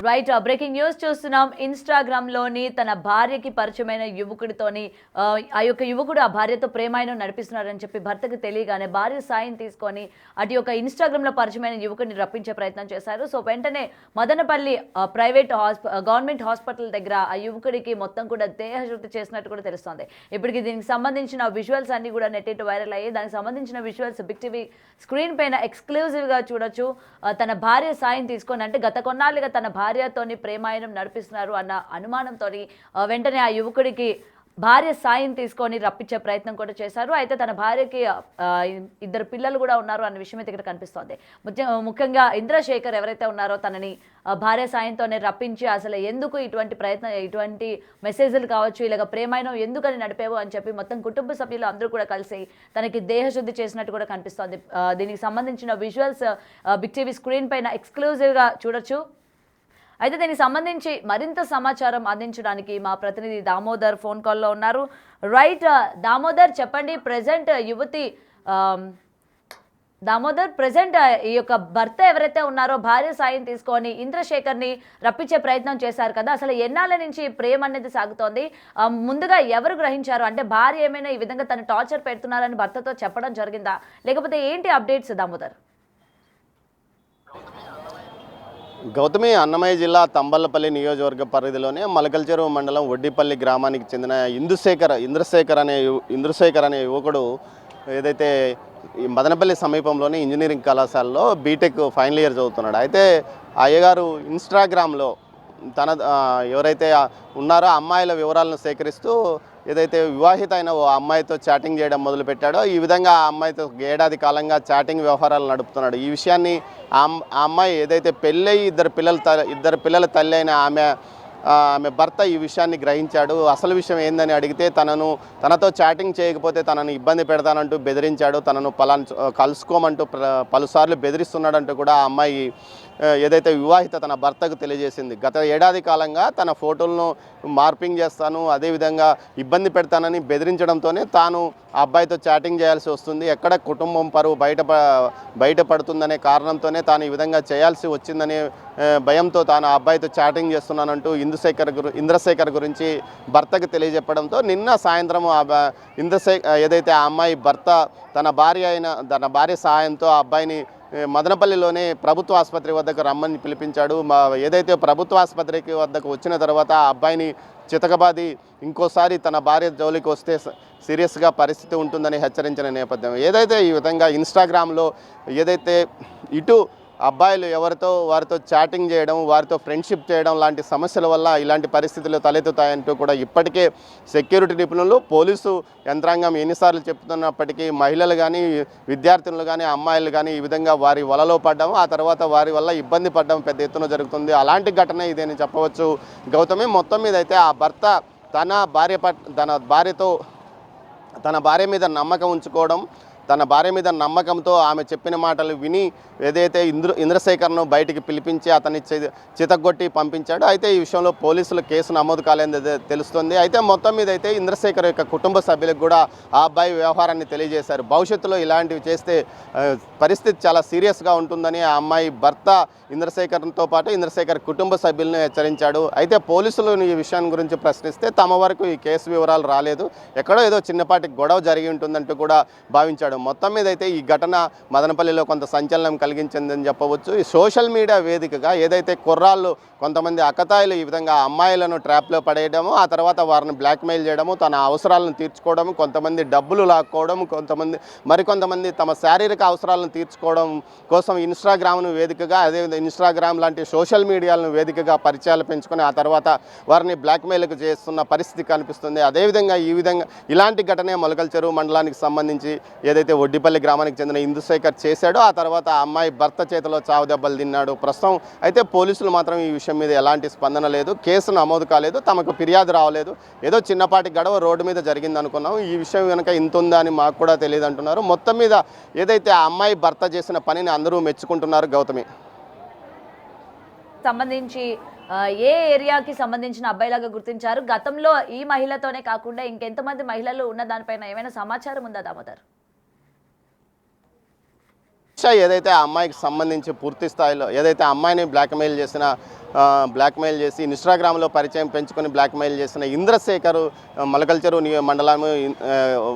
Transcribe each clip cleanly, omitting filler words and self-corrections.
Right breaking news చూస్తున్నాం. Instagram లోని తన భార్యకి పరిచయమైన యువకుడితోని ఆ యొక్క యువకుడు ఆ భార్యతో ప్రేమాయణం నడిపిస్తున్నాడని చెప్పి భర్తకు తెలియగానే భార్య సాయం తీసుకొని అటు యొక్క ఇన్‌స్టాగ్రామ్ లో పరిచయమైన యువకుడిని రప్పించే ప్రయత్నం చేశారు. సో వెంటనే మదనపల్లి గవర్నమెంట్ హాస్పిటల్ దగ్గర ఆ యువకుడికి మొత్తం కూడా దేహశుద్ధి చేసినట్టు కూడా తెలుస్తోంది. ఇప్పటికి దీనికి సంబంధించిన విజువల్స్ అన్ని కూడా నెట్ వైరల్ అయ్యాయి. దానికి సంబంధించిన విజువల్స్ బిగ్ టీవీ స్క్రీన్ పైన ఎక్స్క్లూజివ్ గా చూడొచ్చు. తన భార్య సాయం తీసుకొని అంటే గత కొన్నాళ్ళుగా తన భార్యతోని ప్రేమాయణం నడిపిస్తున్నారు అన్న అనుమానంతోని వెంటనే ఆ యువకుడికి భార్య సాయం తీసుకొని రప్పించే ప్రయత్నం కూడా చేశారు. అయితే తన భార్యకి ఇద్దరు పిల్లలు కూడా ఉన్నారు అన్న విషయం అయితే ఇక్కడ కనిపిస్తోంది. ముఖ్యంగా ఇంద్రశేఖర్ ఎవరైతే ఉన్నారో తనని భార్య సాయంతోనే రప్పించి అసలు ఎందుకు ఇటువంటి మెసేజ్లు కావచ్చు ఇలాగ ప్రేమాయణం ఎందుకని నడిపేవో అని చెప్పి మొత్తం కుటుంబ సభ్యులు అందరూ కూడా కలిసి తనకి దేహశుద్ధి చేసినట్టు కూడా కనిపిస్తోంది. దీనికి సంబంధించిన విజువల్స్ బిగ్ టీవీ స్క్రీన్ పైన ఎక్స్క్లూజివ్గా చూడొచ్చు. అయితే దీనికి సంబంధించి మరింత సమాచారం అందించడానికి మా ప్రతినిధి దామోదర్ ఫోన్ కాల్లో ఉన్నారు. రైట్ దామోదర్, చెప్పండి. ప్రజెంట్ యువతి దామోదర్, ప్రజెంట్ ఈ యొక్క భర్త ఎవరైతే ఉన్నారో భార్య సాయం తీసుకొని ఇంద్రశేఖర్ని రప్పించే ప్రయత్నం చేశారు కదా, అసలు ఎన్నాళ్ళ నుంచి ప్రేమ అనేది సాగుతోంది? ముందుగా ఎవరు గ్రహించారు? అంటే భార్య ఏమైనా ఈ విధంగా తను టార్చర్ పెడుతున్నారని భర్తతో చెప్పడం జరిగిందా, లేకపోతే ఏంటి అప్డేట్స్ దామోదర్? గౌతమి, అన్నమయ్య జిల్లా తంబళ్లపల్లి నియోజకవర్గ పరిధిలోనే మలకల్చెరువు మండలం ఒడ్డిపల్లి గ్రామానికి చెందిన ఇంద్రశేఖర్ అనే యువకుడు ఏదైతే ఈ మదనపల్లి సమీపంలోని ఇంజనీరింగ్ కళాశాలలో బీటెక్ ఫైనల్ ఇయర్ చదువుతున్నాడు. అయితే అయ్యగారు ఇన్స్టాగ్రామ్లో తన ఎవరైతే ఉన్నారో అమ్మాయిల వివరాలను సేకరిస్తూ ఏదైతే వివాహిత అయిన ఓ అమ్మాయితో చాటింగ్ చేయడం మొదలుపెట్టాడో ఈ విధంగా ఆ అమ్మాయితో ఏడాది కాలంగా చాటింగ్ వ్యవహారాలు నడుపుతున్నాడు. ఈ విషయాన్ని ఆ అమ్మాయి ఏదైతే పెళ్ళయి ఇద్దరు పిల్లల తల్లి అయిన ఆమె భర్త ఈ విషయాన్ని గ్రహించాడు. అసలు విషయం ఏందని అడిగితే తనతో చాటింగ్ చేయకపోతే తనను ఇబ్బంది పెడతానంటూ బెదిరించాడు. తనను కలుసుకోమంటూ పలుసార్లు బెదిరిస్తున్నాడంటూ కూడా ఆ అమ్మాయి ఏదైతే వివాహిత తన భర్తకు తెలియజేసింది. గత ఏడాది కాలంగా తన ఫోటోలను మార్పింగ్ చేస్తాను, అదేవిధంగా ఇబ్బంది పెడతానని బెదిరించడంతోనే తాను ఆ అబ్బాయితో చాటింగ్ చేయాల్సి వస్తుంది, ఎక్కడ కుటుంబం పరువు బయటపడుతుందనే కారణంతోనే తాను ఈ విధంగా చేయాల్సి వచ్చిందనే భయంతో తాను ఆ అబ్బాయితో చాటింగ్ చేస్తున్నానంటూ ఇంద్రశేఖర్ గురించి భర్తకు తెలియజెప్పడంతో నిన్న సాయంత్రం ఏదైతే ఆ అమ్మాయి భర్త తన భార్య సహాయంతో ఆ అబ్బాయిని మదనపల్లిలోనే ప్రభుత్వ ఆసుపత్రి వద్దకు రమ్మని పిలిపించాడు. ఏదైతే ప్రభుత్వ ఆసుపత్రికి వద్దకు వచ్చిన తర్వాత ఆ అబ్బాయిని చితకబాది ఇంకోసారి తన భార్య జోలికి వస్తే సీరియస్గా పరిస్థితి ఉంటుందని హెచ్చరించిన నేపథ్యం ఏదైతే ఈ విధంగా ఇన్స్టాగ్రామ్లో ఏదైతే ఇటు అబ్బాయిలు వారితో చాటింగ్ చేయడం, వారితో ఫ్రెండ్షిప్ చేయడం లాంటి సమస్యల వల్ల ఇలాంటి పరిస్థితులు తలెత్తుతాయంటూ కూడా ఇప్పటికే సెక్యూరిటీ నిపుణులు, పోలీసు యంత్రాంగం ఎన్నిసార్లు చెప్తున్నప్పటికీ మహిళలు కానీ, విద్యార్థినులు కానీ, అమ్మాయిలు కానీ ఈ విధంగా వారి వలలో పడ్డం, ఆ తర్వాత వారి వల్ల ఇబ్బంది పడడం పెద్ద ఎత్తున జరుగుతుంది. అలాంటి ఘటన ఇదేని చెప్పవచ్చు గౌతమి. మొత్తం మీద అయితే ఆ భర్త తన భార్య మీద నమ్మకం ఉంచుకోవడం, తన భార్య మీద నమ్మకంతో ఆమె చెప్పిన మాటలు విని ఏదైతే ఇంద్రశేఖర్ను బయటికి పిలిపించి అతన్ని చితగొట్టి పంపించాడు. అయితే ఈ విషయంలో పోలీసులు కేసు నమోదు కాలేదని తెలుస్తుంది. అయితే మొత్తం మీద అయితే ఇంద్రశేఖర్ యొక్క కుటుంబ సభ్యులకు కూడా ఆ అబ్బాయి వ్యవహారాన్ని తెలియజేశారు. భవిష్యత్తులో ఇలాంటివి చేస్తే పరిస్థితి చాలా సీరియస్గా ఉంటుందని ఆ అమ్మాయి భర్త ఇంద్రశేఖర్తో పాటు ఇంద్రశేఖర్ కుటుంబ సభ్యులను హెచ్చరించాడు. అయితే పోలీసులు ఈ విషయాన్ని గురించి ప్రశ్నిస్తే తమ వరకు ఈ కేసు వివరాలు రాలేదు, ఎక్కడో ఏదో చిన్నపాటి గొడవ జరిగి ఉంటుందంటూ కూడా భావించాడు. మొత్తం మీద అయితే ఈ ఘటన మదనపల్లిలో కొంత సంచలనం కలిగించిందని చెప్పవచ్చు. ఈ సోషల్ మీడియా వేదికగా ఏదైతే కుర్రాళ్ళు కొంతమంది అకతాయిలు ఈ విధంగా అమ్మాయిలను ట్రాప్లో పడేయడము, ఆ తర్వాత వారిని బ్లాక్మెయిల్ చేయడము, తన అవసరాలను తీర్చుకోవడం, కొంతమంది డబ్బులు లాక్కోవడం, మరికొంతమంది తమ శారీరక అవసరాలను తీర్చుకోవడం కోసం ఇన్స్టాగ్రామ్ను వేదికగా, అదేవిధంగా ఇన్స్టాగ్రామ్ లాంటి సోషల్ మీడియాలను వేదికగా పరిచయాలు పెంచుకొని ఆ తర్వాత వారిని బ్లాక్మెయిల్కు చేస్తున్న పరిస్థితి కనిపిస్తుంది. అదేవిధంగా ఇలాంటి ఘటనే మలకల్చెరువు మండలానికి సంబంధించి ఏదైతే ఒడ్డిపల్లి గ్రామానికి చెందిన ఇంద్రశేఖర్ చేశాడో ఆ తర్వాత ఆ అమ్మాయి భర్త చేతిలో చావు దెబ్బలు తిన్నాడు. ప్రస్తుతం అయితే పోలీసులు మాత్రం ఈ విషయం మీద ఎలాంటి స్పందన లేదు, కేసు నమోదు కాలేదు, తమకు ఫిర్యాదు రావలేదు, ఏదో చిన్నపాటి గడవ రోడ్డు మీద జరిగింది అనుకున్నాం, ఈ విషయం కనుక ఇంత ఉందా అని మాకు కూడా తెలియదు అంటున్నారు. మొత్తం మీద ఏదైతే ఆ అమ్మాయి భర్త చేసిన పనిని అందరూ మెచ్చుకుంటున్నారు గౌతమి. సంబంధించి ఏ ఏరియాకి సంబంధించిన అబ్బాయిలాగా గుర్తించారు? గతంలో ఈ మహిళతోనే కాకుండా ఇంకెంతమంది మహిళలు ఉన్న దానిపైన ఏమైనా సమాచారం ఉందా దామోదర్? ఏదైతే ఆ అమ్మాయికి సంబంధించి పూర్తి స్థాయిలో ఏదైతే ఆ అమ్మాయిని బ్లాక్మెయిల్ చేసి ఇన్స్టాగ్రామ్లో పరిచయం పెంచుకొని బ్లాక్మెయిల్ చేసిన ఇంద్రశేఖర్ మలకల్చెరు మండలం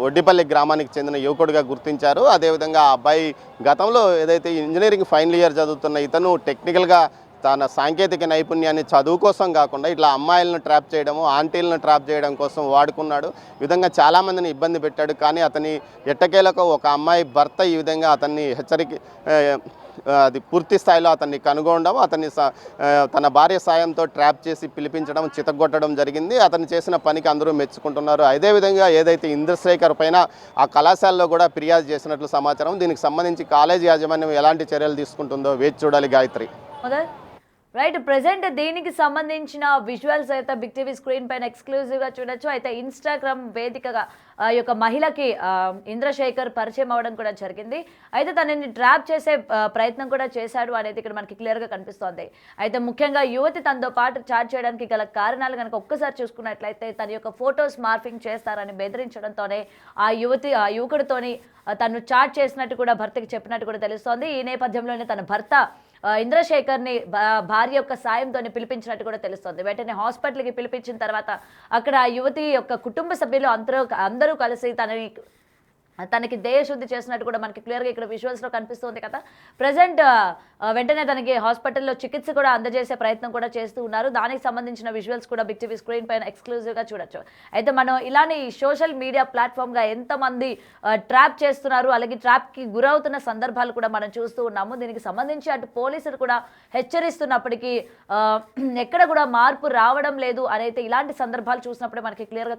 ఒడ్డిపల్లి గ్రామానికి చెందిన యువకుడిగా గుర్తించారు. అదేవిధంగా ఆ అబ్బాయి గతంలో ఏదైతే ఇంజనీరింగ్ ఫైనల్ ఇయర్ చదువుతున్న ఇతను టెక్నికల్గా తన సాంకేతిక నైపుణ్యాన్ని చదువు కోసం కాకుండా ఇట్లా అమ్మాయిలను ట్రాప్ చేయడము, ఆంటీలను ట్రాప్ చేయడం కోసం వాడుకున్నాడు. ఈ విధంగా చాలామందిని ఇబ్బంది పెట్టాడు. కానీ అతని ఎట్టకేలకు ఒక అమ్మాయి భర్త ఈ విధంగా అతన్ని అది పూర్తి స్థాయిలో అతన్ని కనుగొనడం, తన భార్య సాయంతో ట్రాప్ చేసి పిలిపించడం, చితగొట్టడం జరిగింది. అతను చేసిన పనికి అందరూ మెచ్చుకుంటున్నారు. అదేవిధంగా ఏదైతే ఇంద్రశేఖర్ పైన ఆ కళాశాలలో కూడా ఫిర్యాదు చేసినట్లు సమాచారం. దీనికి సంబంధించి కాలేజీ యాజమాన్యం ఎలాంటి చర్యలు తీసుకుంటుందో వేచి చూడాలి. గాయత్రి. రైట్, ప్రెసెంట్ దీనికి సంబంధించిన విజువల్స్ అయితే బిగ్ టీవీ స్క్రీన్ పైన ఎక్స్క్లూజివ్గా చూడొచ్చు. అయితే ఇన్స్టాగ్రామ్ వేదికగా ఈ యొక్క మహిళకి ఇంద్రశేఖర్ పరిచయం అవ్వడం కూడా జరిగింది. అయితే తనని ట్రాప్ చేసే ప్రయత్నం కూడా చేశాడు అనేది ఇక్కడ మనకి క్లియర్గా కనిపిస్తోంది. అయితే ముఖ్యంగా యువతి తనతో పాటు చాట్ చేయడానికి గల కారణాలు కనుక ఒక్కసారి చూసుకున్నట్లయితే తన యొక్క ఫొటోస్ మార్ఫింగ్ చేస్తారని బెదిరించడంతోనే ఆ యువకుడితోని తను చాట్ చేసినట్టు కూడా భర్తకి చెప్పినట్టు కూడా తెలుస్తోంది. ఈ నేపథ్యంలోనే తన భర్త ఇంద్రశేఖర్ని భార్య యొక్క సాయంతో పిలిపించినట్టు కూడా తెలుస్తుంది. వెంటనే హాస్పిటల్కి పిలిపించిన తర్వాత అక్కడ ఆ యువతి యొక్క కుటుంబ సభ్యులు అందరూ కలిసి తనకి దేహశుద్ధి చేసినట్టు కూడా మనకి క్లియర్గా ఇక్కడ విజువల్స్లో కనిపిస్తుంది కదా. ప్రజెంట్ వెంటనే తనకి హాస్పిటల్లో చికిత్స కూడా అందజేసే ప్రయత్నం కూడా చేస్తూ ఉన్నారు. దానికి సంబంధించిన విజువల్స్ కూడా బిగ్ టీవీ స్క్రీన్ పైన ఎక్స్క్లూజివ్గా చూడొచ్చు. అయితే మనం ఇలానే ఈ సోషల్ మీడియా ప్లాట్ఫామ్గా ఎంతమంది ట్రాప్ చేస్తున్నారు, అలాగే ట్రాప్కి గురవుతున్న సందర్భాలు కూడా మనం చూస్తూ ఉన్నాము. దీనికి సంబంధించి అటు పోలీసులు కూడా హెచ్చరిస్తున్నప్పటికీ ఎక్కడ కూడా మార్పు రావడం లేదు అనేది ఇలాంటి సందర్భాలు చూసినప్పుడే మనకి క్లియర్గా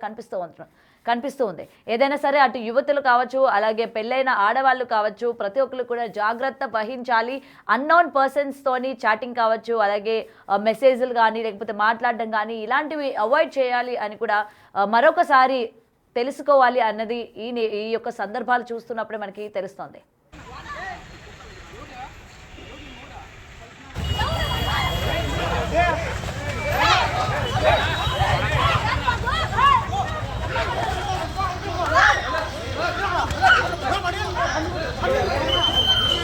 కనిపిస్తూ ఉంది. ఏదైనా సరే అటు యువతులు కావచ్చు, అలాగే పెళ్ళైన ఆడవాళ్ళు కావచ్చు, ప్రతి ఒక్కరు కూడా జాగ్రత్త వహించాలి. అన్నోన్ పర్సన్స్ తోని చాటింగ్ కావచ్చు, అలాగే మెసేజ్లు కానీ లేకపోతే మాట్లాడడం కానీ ఇలాంటివి అవాయిడ్ చేయాలి అని కూడా మరొకసారి తెలుసుకోవాలి అన్నది ఈ యొక్క సందర్భాలు చూస్తున్నప్పుడే మనకి తెలుస్తోంది.